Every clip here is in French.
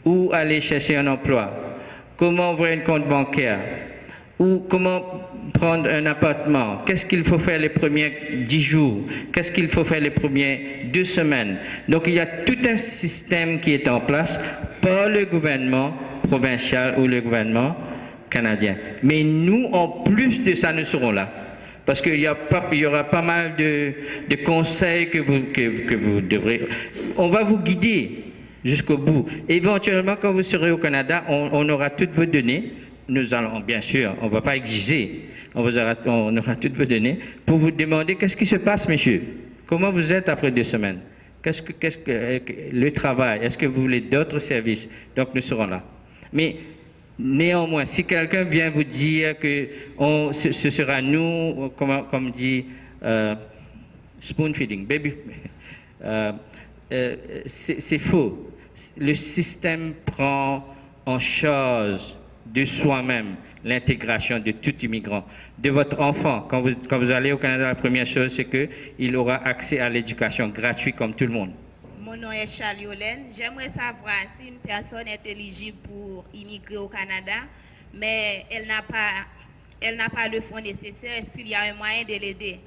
où aller chercher un emploi, comment ouvrir un compte bancaire, ou comment prendre un appartement, qu'est-ce qu'il faut faire les premiers 10 jours, qu'est-ce qu'il faut faire les premières 2 semaines. Donc il y a tout un système qui est en place par le gouvernement provincial ou le gouvernement canadien. Mais nous, en plus de ça, nous serons là. Parce qu'il y aura pas mal de conseils que vous devrez... On va vous guider jusqu'au bout. Éventuellement, quand vous serez au Canada, on aura toutes vos données. Nous allons, bien sûr, on ne va pas exiger, on aura toutes vos données pour vous demander qu'est-ce qui se passe, monsieur. Comment vous êtes après 2 semaines? Qu'est-ce que le travail? Est-ce que vous voulez d'autres services? Donc, nous serons là. Mais néanmoins, si quelqu'un vient vous dire que ce sera nous, comme dit spoon feeding, baby, c'est faux. Le système prend en charge de soi-même l'intégration de tout immigrant, de votre enfant. Quand vous allez au Canada, la première chose, c'est qu'il aura accès à l'éducation gratuite comme tout le monde. Mon nom est Charlie Olen. J'aimerais savoir si une personne est éligible pour immigrer au Canada, mais elle n'a pas le fonds nécessaire, s'il y a un moyen de l'aider.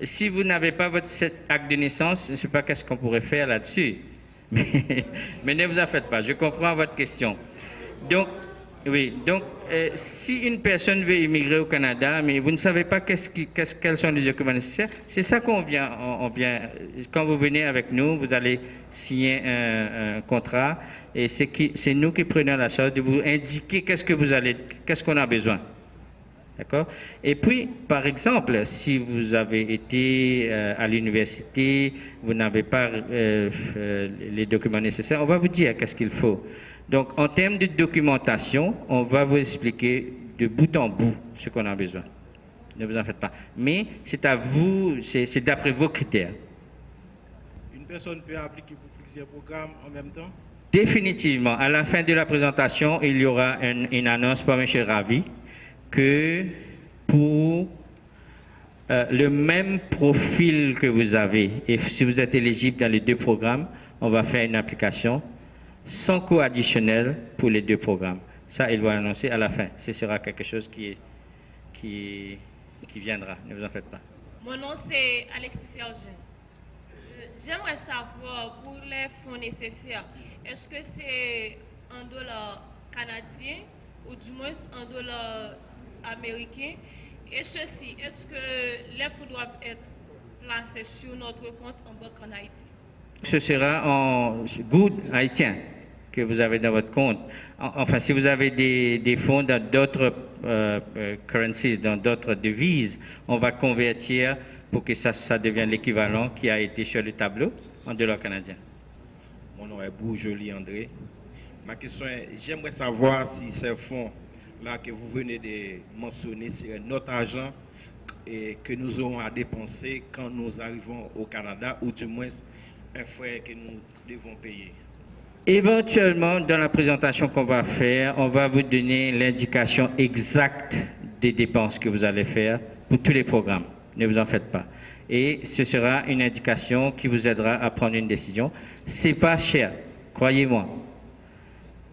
Si vous n'avez pas votre acte de naissance, je ne sais pas qu'est-ce qu'on pourrait faire là-dessus. Mais ne vous en faites pas, je comprends votre question. Donc, oui, donc si une personne veut immigrer au Canada, mais vous ne savez pas quels sont les documents nécessaires, c'est ça qu'on vient, quand vous venez avec nous, vous allez signer un contrat et c'est nous qui prenons la charge de vous indiquer qu'est-ce qu'on a besoin. D'accord? Et puis, par exemple, si vous avez été à l'université, vous n'avez pas les documents nécessaires, on va vous dire qu'est-ce qu'il faut. Donc, en termes de documentation, on va vous expliquer de bout en bout ce qu'on a besoin. Ne vous en faites pas. Mais c'est à vous, c'est d'après vos critères. Une personne peut appliquer pour plusieurs programmes en même temps? Définitivement. À la fin de la présentation, il y aura une annonce par M. Ravi que pour le même profil que vous avez, et si vous êtes éligible dans les 2 programmes, on va faire une application sans coût additionnel pour les 2 programmes. Ça, il va annoncer à la fin. Ce sera quelque chose qui viendra. Ne vous en faites pas. Mon nom, c'est Alexis Sergent. J'aimerais savoir, pour les fonds nécessaires, est-ce que c'est $1 canadien ou du moins $1 américain? Et ceci, est-ce que les fonds doivent être placés sur notre compte en banque en Haïti? Ce sera en good haïtien que vous avez dans votre compte. Enfin, si vous avez des fonds dans d'autres currencies, dans d'autres devises, on va convertir pour que ça devienne l'équivalent qui a été sur le tableau en $ canadiens. Mon nom est Bourjoli André. Ma question est, j'aimerais savoir si ces fonds-là que vous venez de mentionner, c'est notre argent que nous aurons à dépenser quand nous arrivons au Canada, ou du moins un frais que nous devons payer. Éventuellement, dans la présentation qu'on va faire, on va vous donner l'indication exacte des dépenses que vous allez faire pour tous les programmes. Ne vous en faites pas. Et ce sera une indication qui vous aidera à prendre une décision. C'est pas cher, croyez-moi.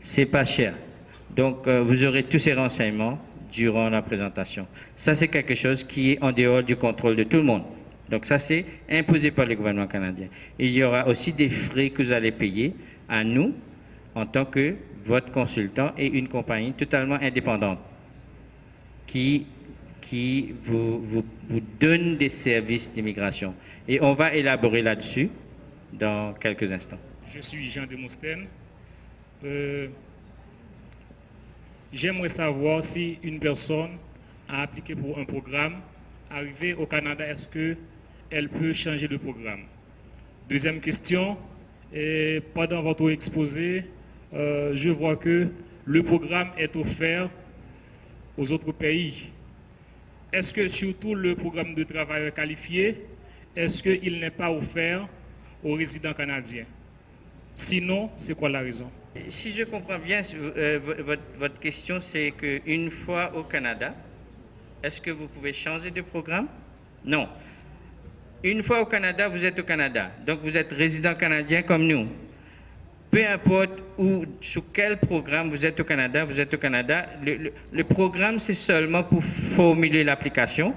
C'est pas cher. Donc, vous aurez tous ces renseignements durant la présentation. Ça, c'est quelque chose qui est en dehors du contrôle de tout le monde. Donc, ça, c'est imposé par le gouvernement canadien. Il y aura aussi des frais que vous allez payer à nous, en tant que votre consultant et une compagnie totalement indépendante qui vous donne des services d'immigration. Et on va élaborer là-dessus dans quelques instants. Je suis Jean de Mousten. J'aimerais savoir si une personne a appliqué pour un programme, arrivé au Canada, est-ce qu'elle peut changer de programme? Deuxième question, et pendant votre exposé, je vois que le programme est offert aux autres pays. Est-ce que surtout le programme de travailleurs qualifiés, est-ce qu'il n'est pas offert aux résidents canadiens? Sinon, c'est quoi la raison? Si je comprends bien, votre question, c'est qu'une fois au Canada, est-ce que vous pouvez changer de programme? Non. Une fois au Canada, vous êtes au Canada. Donc, vous êtes résident canadien comme nous. peu importe où, sur quel programme vous êtes au Canada, vous êtes au Canada. Le programme, c'est seulement pour formuler l'application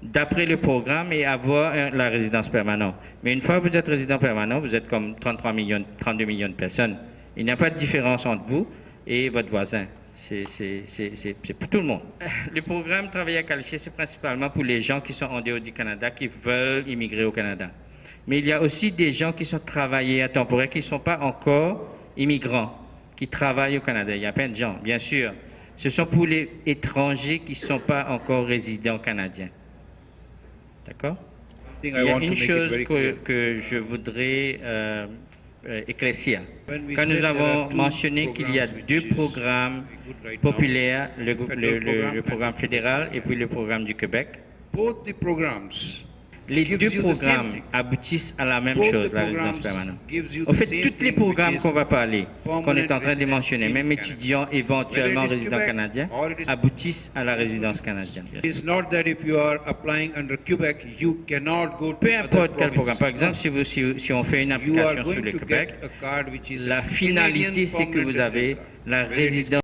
d'après le programme et avoir la résidence permanente. Mais une fois que vous êtes résident permanent, vous êtes comme 32 millions de personnes. Il n'y a pas de différence entre vous et votre voisin. C'est pour tout le monde. Le programme Travailleurs qualifiés, c'est principalement pour les gens qui sont en dehors du Canada, qui veulent immigrer au Canada. Mais il y a aussi des gens qui sont travailleurs temporaires, qui ne sont pas encore immigrants, qui travaillent au Canada. Il y a plein de gens, bien sûr. Ce sont pour les étrangers qui ne sont pas encore résidents canadiens. D'accord? Il y a une chose que je voudrais éclaircir. Quand nous avons mentionné qu'il y a deux programmes populaires, le programme fédéral et puis le programme du Québec, les deux programmes aboutissent à la même chose, la résidence permanente. En fait, tous les programmes qu'on va parler, qu'on est en train de mentionner, même étudiants éventuellement résidents canadiens, aboutissent à la résidence canadienne. Peu importe quel programme. Par exemple, si on fait une application sur le Québec, la finalité, c'est que vous avez la résidence